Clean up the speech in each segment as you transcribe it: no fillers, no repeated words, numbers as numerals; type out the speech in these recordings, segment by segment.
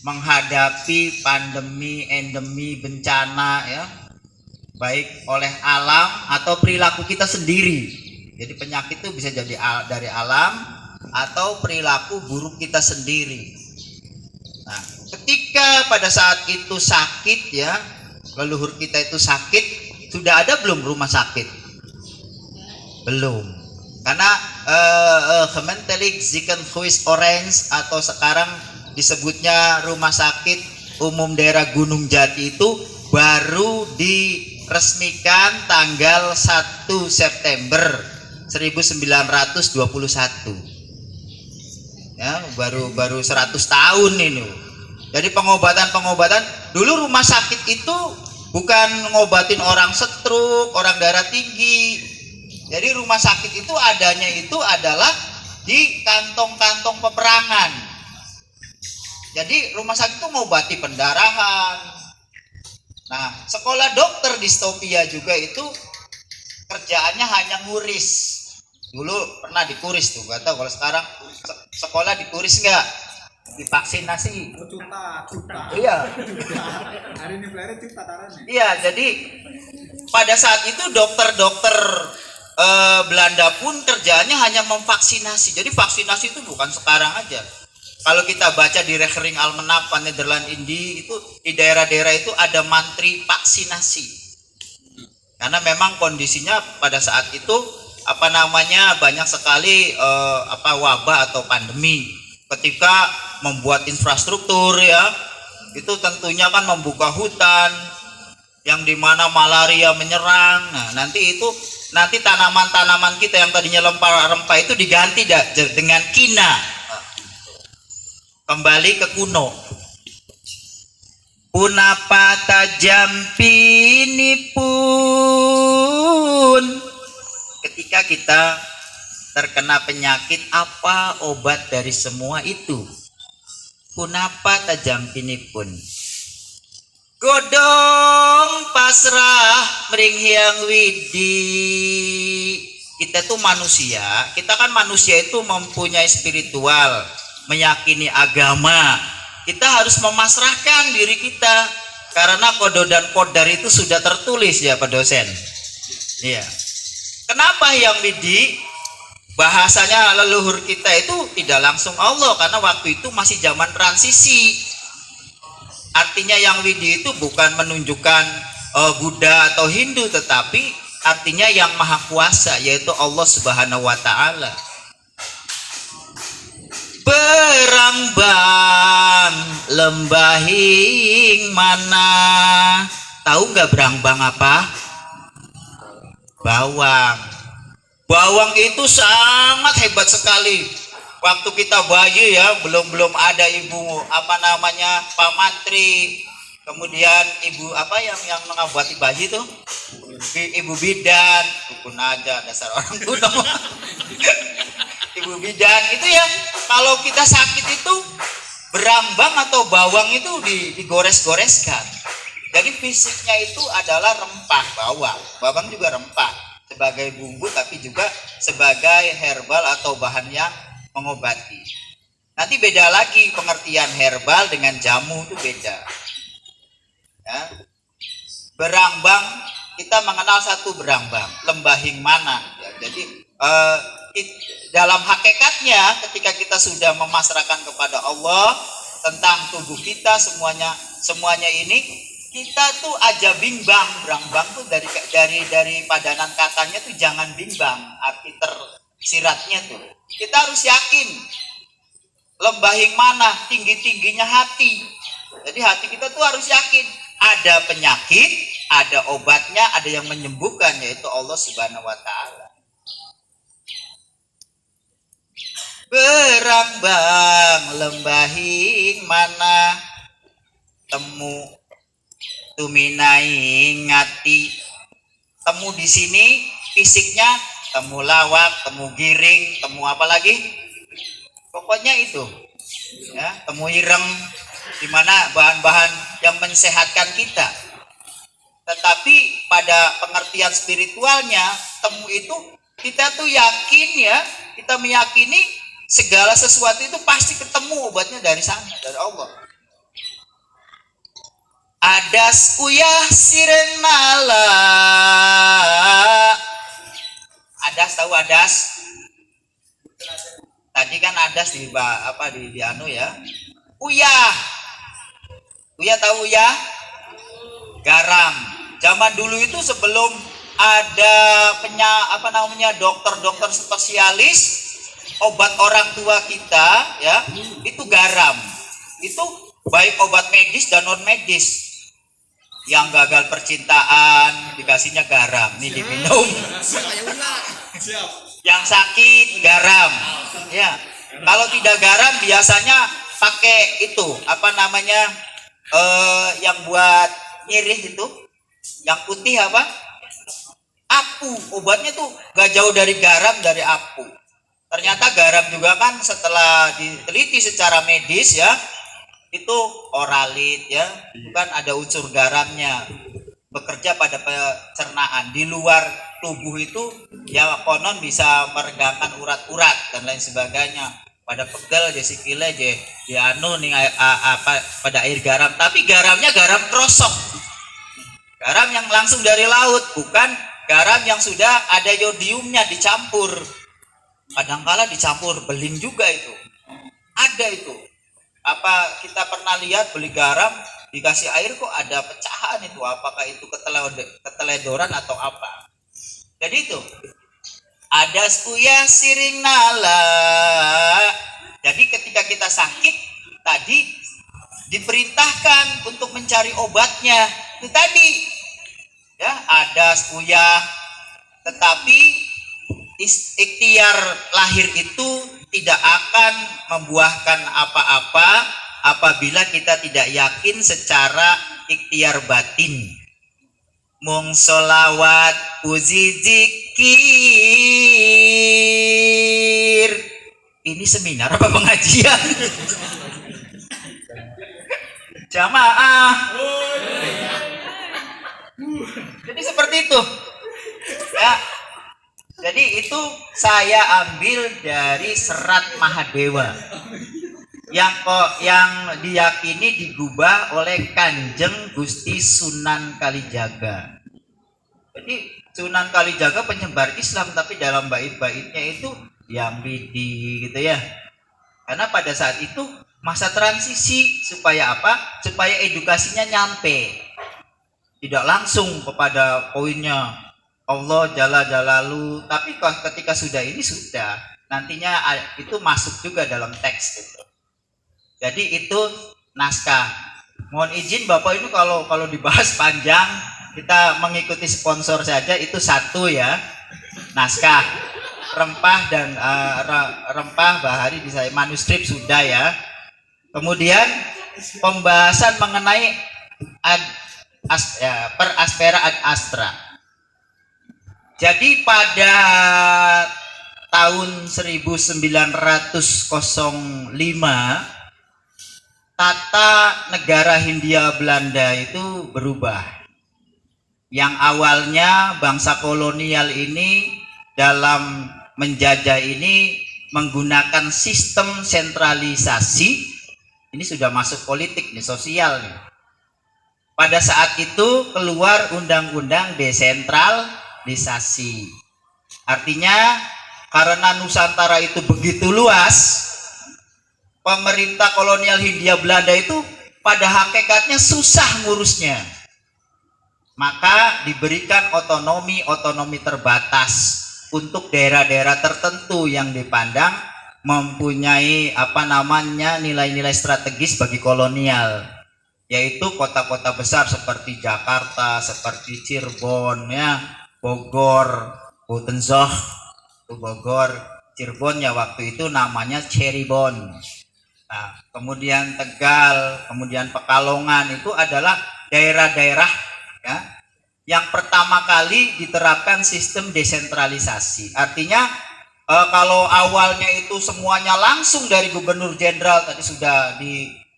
menghadapi pandemi, endemi, bencana ya, baik oleh alam atau perilaku kita sendiri. Jadi penyakit itu bisa jadi dari alam atau perilaku buruk kita sendiri. Nah, ketika pada saat itu sakit ya, leluhur kita itu sakit, sudah ada belum rumah sakit? Belum. Karena gemeentelijk ziekenhuis Orange atau sekarang disebutnya Rumah Sakit Umum Daerah Gunung Jati itu baru diresmikan tanggal 1 September 1921. Ya, baru 100 tahun ini. Jadi pengobatan dulu rumah sakit itu bukan ngobatin orang stroke, orang darah tinggi. Jadi rumah sakit itu adanya itu adalah di kantong-kantong peperangan. Jadi rumah sakit itu ngobati pendarahan. Nah, sekolah dokter distopia juga itu kerjaannya hanya nguris. Dulu pernah dikuris tuh, gak tahu kalau sekarang sekolah dikuris nggak? Divaksinasi. Oh, cuta. Iya. Hari ini pelare cuta taranya. Iya, jadi pada saat itu dokter-dokter Belanda pun kerjaannya hanya memvaksinasi. Jadi vaksinasi itu bukan sekarang aja. Kalau kita baca di Rekening Almanak van Nederland Indi itu di daerah-daerah itu ada mantri vaksinasi. Karena memang kondisinya pada saat itu banyak sekali wabah atau pandemi. Ketika membuat infrastruktur ya, itu tentunya kan membuka hutan yang dimana malaria menyerang. Nah, nanti tanaman-tanaman kita yang tadinya rempah-rempah itu diganti dengan kina. Kembali ke kuno. Punapa tajampini pun, ketika kita terkena penyakit, apa obat dari semua itu? Punapa tajampini pun, godong pasrah mering hyang widi. Kita tuh manusia, kita kan manusia itu mempunyai spiritual, meyakini agama. Kita harus memasrahkan diri kita karena kodo dan kodar itu sudah tertulis ya Pak dosen. Iya. Kenapa yang widi? Bahasanya leluhur kita itu tidak langsung Allah karena waktu itu masih zaman transisi. Artinya yang widi itu bukan menunjukkan Buddha atau Hindu, tetapi artinya yang maha kuasa, yaitu Allah Subhanahu wa Ta'ala. Berangbang lembahing mana? Tahu nggak berangbang apa? Bawang. Bawang itu sangat hebat sekali. Waktu kita bayi ya, belum ada ibu pamatri, kemudian ibu yang mengobati bayi tuh, ibu bidan, dukun aja dasar orang kuno. Ibu bidan itu yang kalau kita sakit itu berambang atau bawang itu digores-goreskan. Jadi fisiknya itu adalah rempah bawang. Bawang juga rempah sebagai bumbu, tapi juga sebagai herbal atau bahan yang mengobati. Nanti beda lagi pengertian herbal dengan jamu, itu beda. Ya. Berambang, kita mengenal satu berambang, lembahing mana. Ya, jadi dalam hakikatnya ketika kita sudah memasrahkan kepada Allah tentang tubuh kita semuanya ini, kita tuh aja bimbang. Berangbang tuh dari padanan katanya tuh jangan bimbang, arti tersiratnya tuh kita harus yakin. Lembahing mana? Tinggi-tingginya hati. Jadi hati kita tuh harus yakin ada penyakit, ada obatnya, ada yang menyembuhkan, yaitu Allah Subhanahu wa Ta'ala. Berangbang lembahing mana? Temu tuminai ngati. Temu di sini fisiknya temu lawak, temu giring, temu apa lagi? Pokoknya itu. Ya, temu ireng, di mana bahan-bahan yang mensehatkan kita. Tetapi pada pengertian spiritualnya, temu itu kita tuh yakin ya, kita meyakini segala sesuatu itu pasti ketemu obatnya dari sana, dari Allah. Adas uyah sireng nala. Adas tahu adas? Tadi kan adas di anu ya. Uyah. Uyah tahu uyah? Garam. Zaman dulu itu sebelum ada dokter-dokter spesialis obat orang tua kita ya, itu garam. Itu baik obat medis dan non medis. Yang gagal percintaan dikasihnya garam, nih diminum. Yang sakit garam. Ya. Kalau tidak garam biasanya pakai itu yang buat nyirih itu, yang putih apa? Apu. Obatnya tuh gak jauh dari garam, dari apu. Ternyata garam juga kan setelah diteliti secara medis ya, itu oralit ya, bukan ada unsur garamnya, bekerja pada pencernaan. Di luar tubuh itu ya konon bisa meredakan urat-urat dan lain sebagainya. Pada pegel sikile pada air garam, tapi garamnya garam krosok. Garam yang langsung dari laut, bukan garam yang sudah ada yodiumnya dicampur. Kadangkala dicampur beling juga itu. Ada itu. Apa kita pernah lihat beli garam dikasih air kok ada pecahan itu? Apakah itu keteledoran atau apa? Jadi itu ada uyah siring nala. Jadi ketika kita sakit tadi diperintahkan untuk mencari obatnya. Itu tadi ya, ada uyah, tetapi ikhtiar lahir itu tidak akan membuahkan apa-apa apabila kita tidak yakin secara ikhtiar batin. Mung solawat puji zikir. Ini seminar apa pengajian? Jamaah. Jadi seperti itu. Ya. Jadi itu saya ambil dari Serat Mahadewa yang diyakini digubah oleh Kanjeng Gusti Sunan Kalijaga. Jadi Sunan Kalijaga penyebar Islam, tapi dalam bait-baitnya itu diambidi gitu ya. Karena pada saat itu masa transisi, supaya apa? Supaya edukasinya nyampe. Tidak langsung kepada poinnya Allah Jalla Jalalu, tapi ketika sudah ini sudah, nantinya itu masuk juga dalam teks gitu. Jadi itu naskah. Mohon izin Bapak, ini kalau dibahas panjang, kita mengikuti sponsor saja, itu satu ya, naskah. Rempah dan rempah Bahari bisa, manuskrip sudah ya. Kemudian pembahasan mengenai per aspera ad astra. Jadi pada tahun 1905 tata negara Hindia Belanda itu berubah. Yang awalnya bangsa kolonial ini dalam menjajah ini menggunakan sistem sentralisasi, ini sudah masuk politik nih, sosial nih. Pada saat itu keluar undang-undang desentralisasi. Artinya karena Nusantara itu begitu luas, pemerintah kolonial Hindia Belanda itu pada hakikatnya susah ngurusnya. Maka diberikan otonomi terbatas untuk daerah-daerah tertentu yang dipandang mempunyai nilai-nilai strategis bagi kolonial, yaitu kota-kota besar seperti Jakarta, seperti Cirebon ya, Bogor, Butenzoh, Bogor, Cirebon ya waktu itu namanya Cirebon. Nah, kemudian Tegal, kemudian Pekalongan, itu adalah daerah-daerah ya, yang pertama kali diterapkan sistem desentralisasi. Artinya kalau awalnya itu semuanya langsung dari gubernur jenderal, tadi sudah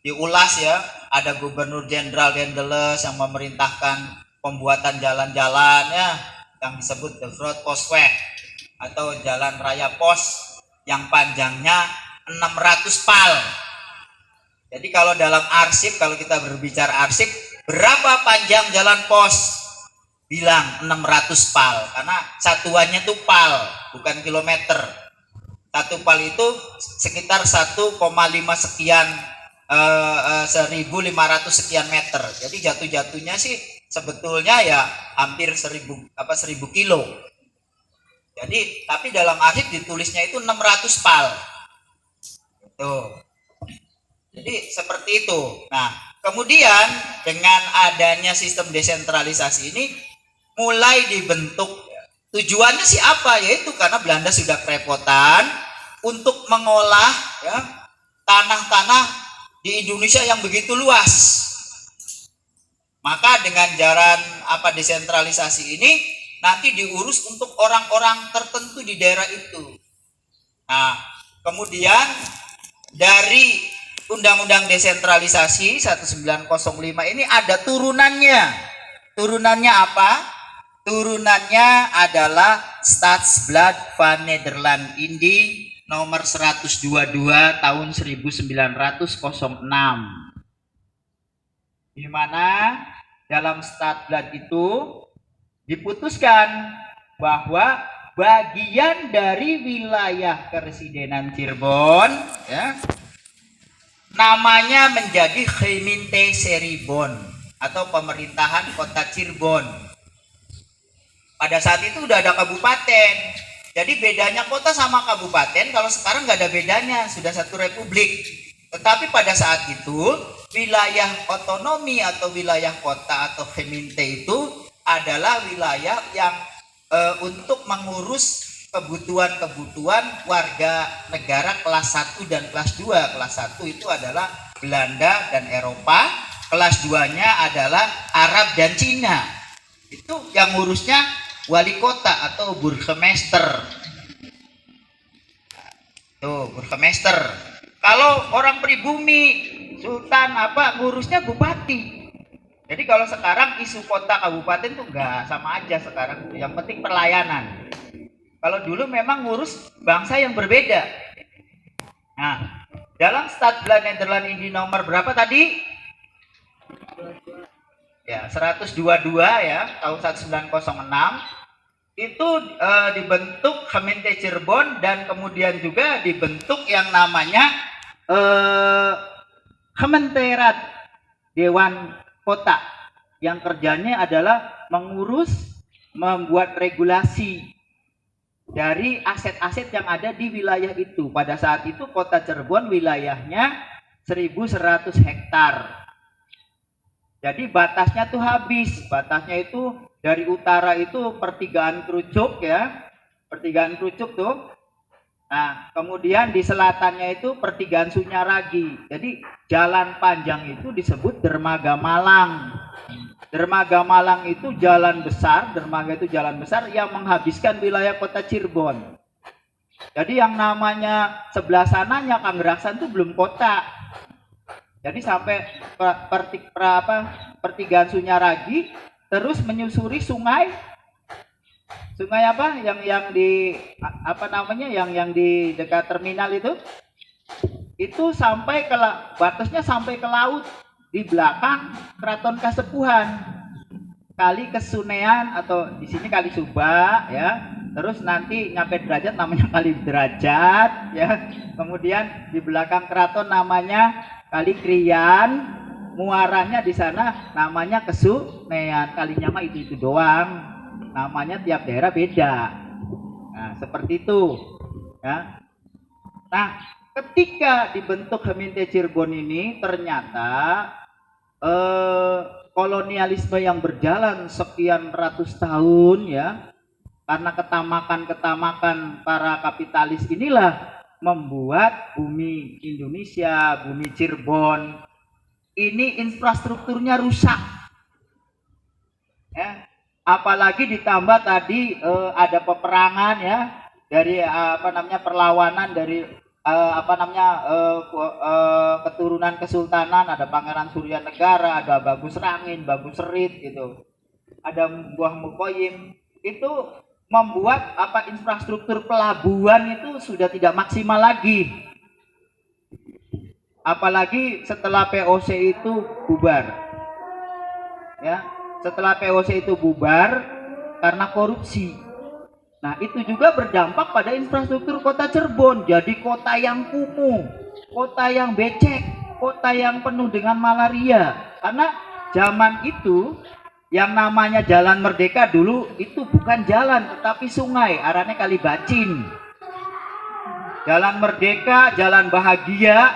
diulas ya, ada gubernur jenderal Dendeles yang memerintahkan pembuatan jalan-jalan ya, yang disebut the Road Postway atau jalan raya pos yang panjangnya 600 pal. Jadi kalau dalam arsip, kalau kita berbicara arsip, Berapa panjang jalan pos? Bilang 600 pal, karena satuannya tuh pal, bukan kilometer. Satu pal itu sekitar 1,5 sekian 1.500 sekian meter. Jadi jatuh-jatuhnya sih sebetulnya ya hampir 1.000 kilo. Jadi tapi dalam arsip ditulisnya itu 600 pal. Tuh. Jadi seperti itu. Nah, kemudian dengan adanya sistem desentralisasi ini mulai dibentuk. Tujuannya sih apa? Yaitu karena Belanda sudah kerepotan untuk mengolah ya, tanah-tanah di Indonesia yang begitu luas. Maka dengan jalan desentralisasi ini nanti diurus untuk orang-orang tertentu di daerah itu. Nah, kemudian dari Undang-Undang Desentralisasi 1905 ini ada turunannya. Turunannya apa? Turunannya adalah Stadsblad van Nederland Indi nomor 122 tahun 1906. Di mana dalam Stadsblad itu diputuskan bahwa bagian dari wilayah Keresidenan Cirebon ya, namanya menjadi Gemeente Cirebon atau pemerintahan kota Cirebon. Pada saat itu udah ada kabupaten. Jadi bedanya kota sama kabupaten kalau sekarang nggak ada bedanya, sudah satu republik. Tetapi pada saat itu wilayah otonomi atau wilayah kota atau Gemeente itu adalah wilayah yang untuk mengurus kebutuhan-kebutuhan warga negara kelas 1 dan kelas 2. Kelas 1 itu adalah Belanda dan Eropa, kelas 2-nya adalah Arab dan Cina. Itu yang ngurusnya wali kota atau burgemeester. Tuh, burgemeester. Kalau orang pribumi, sultan ngurusnya bupati. Jadi kalau sekarang isu kota kabupaten tuh enggak sama aja sekarang. Yang penting pelayanan. Kalau dulu memang ngurus bangsa yang berbeda. Nah, dalam Stadsblad Nederland Indi nomor berapa tadi? Ya, 122 ya, tahun 1906 itu dibentuk Gemeente Cirebon dan kemudian juga dibentuk yang namanya Gemeenteraad Dewan Kota yang kerjanya adalah mengurus, membuat regulasi dari aset-aset yang ada di wilayah itu. Pada saat itu kota Cirebon wilayahnya 1.100 hektar. Jadi batasnya tuh habis. Batasnya itu dari utara itu pertigaan Krucuk ya. Pertigaan Krucuk tuh. Nah, kemudian di selatannya itu pertigaan Sunyaragi. Jadi jalan panjang itu disebut Dermaga Malang. Dermaga Malang itu jalan besar, dermaga itu jalan besar yang menghabiskan wilayah kota Cirebon. Jadi yang namanya sebelah sananya Kanggeraksan itu belum kota. Jadi sampai pertigaan Sunyaragi terus menyusuri sungai apa yang di yang di dekat terminal itu sampai ke batasnya sampai ke laut di belakang Keraton Kasepuhan. Kali Kesunean atau di sini Kali Suba ya. Terus nanti nyampe Derajat namanya Kali Derajat ya. Kemudian di belakang keraton namanya Kali Krian, muaranya di sana namanya Kesunean. Kalinya mah itu doang. Namanya tiap daerah beda. Nah, seperti itu. Ya. Nah, ketika dibentuk Gemeente Cirebon ini ternyata kolonialisme yang berjalan sekian ratus tahun ya, karena ketamakan para kapitalis inilah membuat bumi Indonesia, bumi Cirebon ini infrastrukturnya rusak ya. Apalagi ditambah tadi ada peperangan ya, dari perlawanan dari keturunan kesultanan, ada Pangeran Suryanegara, ada Bagus Rangin, Bagus Serit gitu, ada Mbah Mukoyim. Itu membuat infrastruktur pelabuhan itu sudah tidak maksimal lagi. Apalagi setelah POC itu bubar. ya. Setelah VOC itu bubar karena korupsi. Nah, itu juga berdampak pada infrastruktur kota Cirebon. Jadi kota yang kumuh, kota yang becek, kota yang penuh dengan malaria. Karena zaman itu yang namanya Jalan Merdeka dulu itu bukan jalan tetapi sungai, arahnya Kali Bacin. Jalan Merdeka, Jalan Bahagia, ya.